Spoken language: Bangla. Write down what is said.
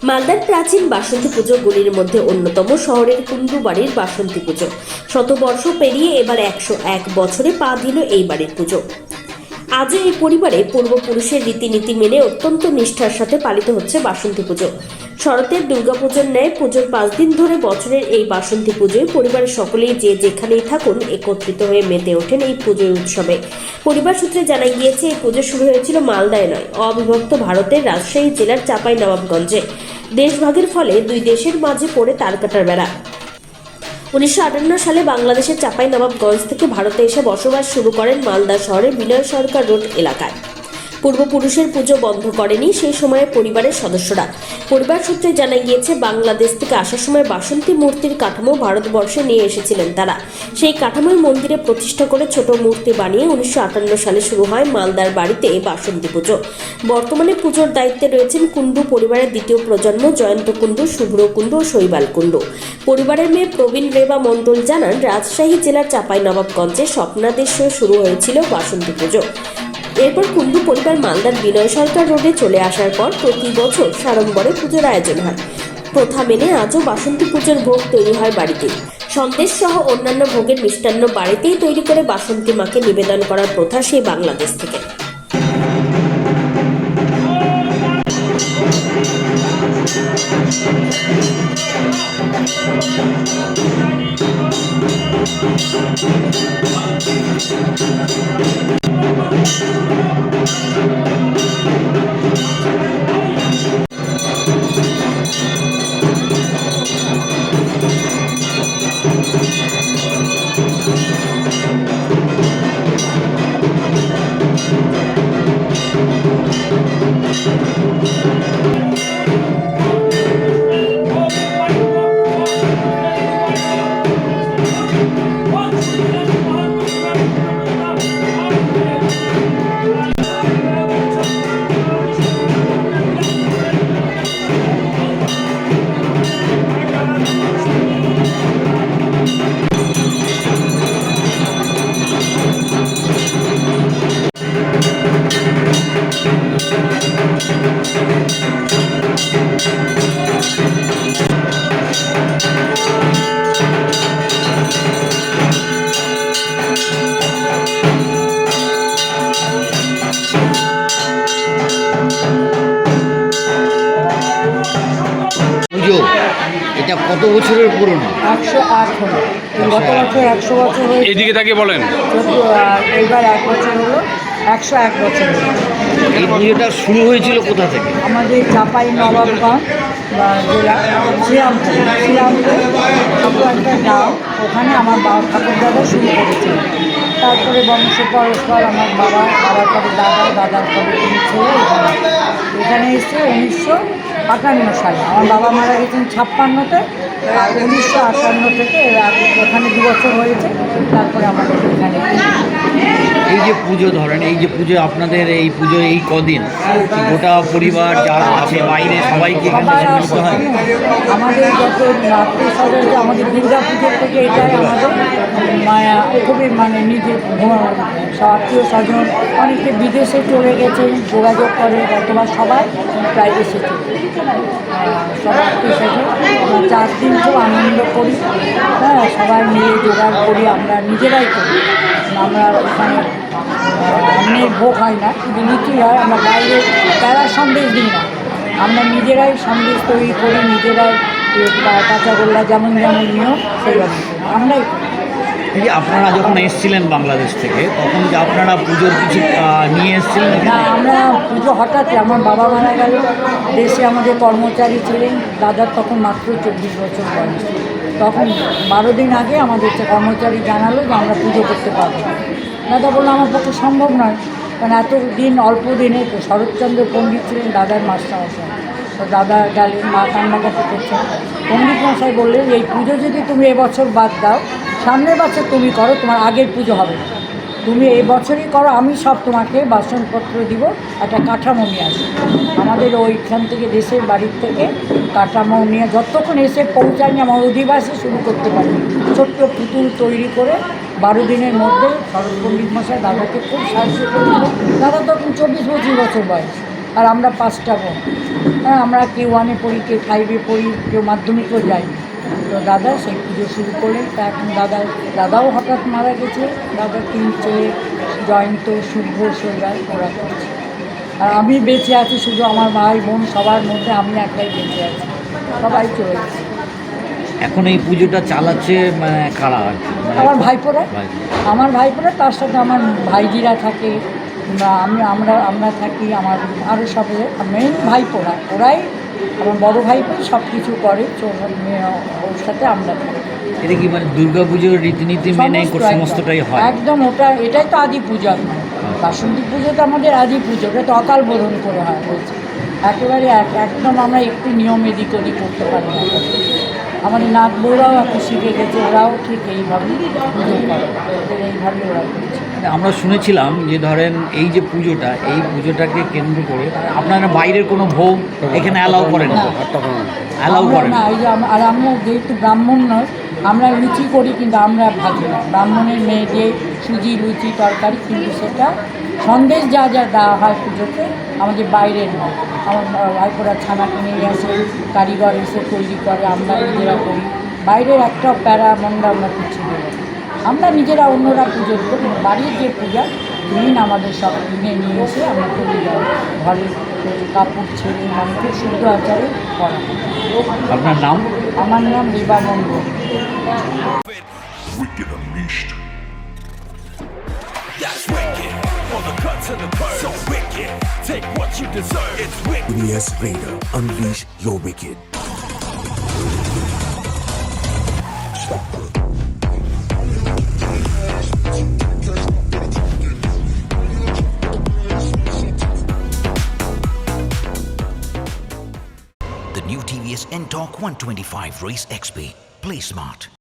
মালদার প্রাচীন বাসন্তী পুজোগুলির মধ্যে অন্যতম শহরের কুন্ডুবাড়ির বাসন্তী পুজো। শতবর্ষ পেরিয়ে এবার 101 বছরে পা দিল এই বাড়ির পুজো। আজও এই পরিবারে পূর্বপুরুষের রীতিনীতি মেনে অত্যন্ত নিষ্ঠার সাথে পালিত হচ্ছে বাসন্তী পুজো। শরতের দুর্গাপুজোর ন্যায় পুজোর 5 দিন ধরে বছরের এই বাসন্তী পুজোয় পরিবারের সকলেই যে যেখানেই থাকুন একত্রিত হয়ে মেতে ওঠেন এই পুজোর উৎসবে। পরিবার সূত্রে জানা গিয়েছে, এই পুজো শুরু হয়েছিল মালদায় নয়, অবিভক্ত ভারতের রাজশাহী জেলার চাঁপাইনবাবগঞ্জে। দেশভাগের ফলে দুই দেশের মাঝে পড়ে তারকাটার বেড়া। 1958 সালে বাংলাদেশের চাঁপাইনবাবগঞ্জ থেকে ভারতে এসে বসবাস শুরু করেন মালদা শহরের বিনয় সরকার রোড এলাকায়। পূর্বপুরুষের পুজো বন্ধ করেনি সেই সময়ে পরিবারের সদস্যরা। পরিবার সূত্রে জানা গিয়েছে, বাংলাদেশ থেকে আসার সময় বাসন্তী মূর্তির কাঠামো ভারতবর্ষে নিয়ে এসেছিলেন তারা। সেই কাঠামোই মন্দিরে প্রতিষ্ঠা করে ছোট মূর্তি বানিয়ে 1958 সালে শুরু হয় মালদার বাড়িতে বাসন্তী পুজো। বর্তমানে পুজোর দায়িত্বে রয়েছেন কুন্ডু পরিবারের দ্বিতীয় প্রজন্ম জয়ন্ত কুন্ডু, শুভ্র কুন্ডু ও শৈবাল কুন্ডু। পরিবারের মেয়ে প্রবীণ রেবা মণ্ডল জানান, রাজশাহী জেলার চাঁপাইনবাবগঞ্জে স্বপ্নাদেশে শুরু হয়েছিল বাসন্তী পুজো। এরপর কুন্ডু পরিবার মালদার বিনয় সরকার রোডে চলে আসার পর প্রতি বছর সাড়ম্বরে পুজোর আয়োজন হয়। প্রথা মেনে আজও বাসন্তী পুজোর ভোগ তৈরি হয় বাড়িতে। সন্দেশ সহ অন্যান্য ভোগের মিষ্টান্ন বাড়িতেই তৈরি করে বাসন্তী মাকে নিবেদন করার প্রথা সেই বাংলাদেশ থেকে। পুজো এটা কত বছরের পুরনো? 108 হলো। গত বছর 100 বছর হয়েছে। এইদিকে তাকিয়ে বলেন। এইবার 1 বছর হলো, 101 বছর হলো। এই পুজোটা শুরু হয়েছিল কোথা থেকে? আমাদের চাঁপাইনবাবগঞ্জ জেলা শ্রীরামপুর ছোটো একটা গ্রাম, ওখানে আমার ঠাকুর দাদা শুরু করেছিল। তারপরে বংশ পরস্পর আমার বাবার পরে দাদার পরে তিনি ছেলে এখানে এসে 1958 সালে। আমার বাবা মারা গেছেন 56-তে, আর 1958 থেকে ওখানে 2 বছর হয়েছে। তারপরে আমাদের এখানে এই যে পুজো ধরেন, এই যে পুজো আপনাদের এই পুজো এই কদিন গোটা পরিবার যারা আছে বাইরে সবাইকে করতে হয়? আমাদের যত আত্মীয় স্বজন, আমাদের দুর্গা পুজোর থেকে এটাই আমাদের খুবই নিজের আত্মীয় স্বজন অনেকে বিদেশে চলে গেছে, যোগাযোগ করে অথবা সবাই প্রায় এসেছে। সব আত্মীয় স্বজন 4 দিন খুব আনন্দ করি। হ্যাঁ, সবাই মিলে জোগাড় করি, আমরা নিজেরাই করি। আমরা ওখানে এমনি ভোগ হয় না, কিন্তু নিচেই হয়। আমরা বাইরে প্যারা সন্দেশ দিই না, আমরা নিজেরাই সন্দেশ তৈরি করি, নিজেরাই কাঁচাগোল্লা যেমন নিয়ম সেইভাবে আমরাই করি। এই যে আপনারা যখন এসেছিলেন বাংলাদেশ থেকে, তখন যে আপনারা পুজোর কিছু নিয়ে এসেছিলেন? না, আমরা পুজো হঠাৎই, আমার বাবা মারা গেল, দেশে আমাদের কর্মচারী ছিলেন, দাদার তখন মাত্র 24 বছর বয়স। তখন 12 দিন আগে আমাদের কর্মচারী জানালো যে আমরা পুজো করতে পারবো। দাদা বললো আমার পক্ষে সম্ভব নয়, কারণ এতদিন অল্প দিনে তো। শরৎচন্দ্র পণ্ডিত ছিলেন দাদার মাস্টারমশাই, তো দাদা গেলেন, মা কান্নাকাটি করছেন। পণ্ডিত মশাই বললেন, এই পুজো যদি তুমি এবছর বাদ দাও, সামনের বছর তুমি করো, তোমার আগের পুজো হবে, তুমি এই বছরই করো, আমি সব তোমাকে বাসনপত্র দিব, একটা কাঠামো নিয়ে আসো। আমাদের ওইখান থেকে দেশের বাড়ির থেকে কাঠামো নিয়ে যতক্ষণ এসে পৌঁছায়নি আমার অধিবাসী শুরু করতে পারি। ছোট্ট পুতুল তৈরি করে 12 দিনের মধ্যে শরৎ পণ্ডিত মশাই দাদাকে খুব সাহায্য করেছিল। দাদা তখন 24-25 বছর বয়স, আর আমরা 5টা বোন। হ্যাঁ, আমরা কেউ 1-এ পড়ি, কেউ 5-এ পড়ি, কেউ মাধ্যমিকও যাই। তো দাদা সেই পুজো শুরু করলেন। তা এখন দাদাও হঠাৎ মারা গেছে। দাদার 3 ছেলে, জয়ন্ত, শুভ, শৈবাল ওরা করছে। আর আমি বেঁচে আছি, শুধু আমার ভাই বোন সবার মধ্যে আমি একলাই বেঁচে আছি, সবাই চলে গেছে। এখন এই পুজোটা চালাচ্ছে মানে কারা আর কি? মানে আমার ভাইপোরা, তার সাথে আমার ভাইজিরা থাকে, বা আমরা থাকি, আমার আরও সব মেন ভাইপোরা, ওরাই আমার বড় ভাইপোই সব কিছু করে, ওর সাথে আমরা থাকি। এটা কি মানে দুর্গা পুজোর রীতিনীতি মেনে সমস্তটাই হয়? একদম, এটাই তো আদি পূজা। বাসন্তী পুজো তো আমাদের আদি পুজো, ওটা তো অকাল বোধন করে হয় বলছে। একেবারে একদম আমরা একটু নিয়ম এদিক ওদিক করতে পারি না। আমাদের নাথ বউরাও এখন শিখে গেছে, ওরাও ঠিক এইভাবেই পুজো করে, ওদের এইভাবে ওরা করছে। আমরা শুনেছিলাম যে ধরেন এই যে পুজোটা, এই পুজোটাকে কেন্দ্র করে আপনারা বাইরের কোনো ভোগ এখানে অ্যালাউ করেন না? অ্যালাউ করেন না, এই যে আর আমরা যেহেতু ব্রাহ্মণ নয়, আমরা লুচি করি কিন্তু আমরা ভাজি না। ব্রাহ্মণের মেয়ে দিয়ে সুজি, লুচি, তরকারি, কিন্তু সেটা সন্দেশ যা দেওয়া হয় পুজোতে আমাদের বাইরের নয়। আমার ভাইপোরা ছানা কিনে নিয়ে আসে, কারিগর এসে তৈরি করে, আমরা নিজেরা করি। বাইরের একটা প্যারা মন্ডা আমরা কিছু দেবো না। আমরা নিজেরা অন্যরা পুজো দেবো, কিন্তু বাড়ির যে পূজা দিন আমাদের সব কিনে নিয়ে এসে আমরা করি, ঘরে কাপড় ছেড়ে মানে খুব শুদ্ধ আচারে করা। আপনার নাম? আমার নাম Reba Mondal. Wicked Unleashed. That's wicked. On the cut to the curve. So wicked. Take what you deserve. It's wicked. Yes, Raider, unleash your wicked. The new TVS N-Torque 125 Race XP. Play smart.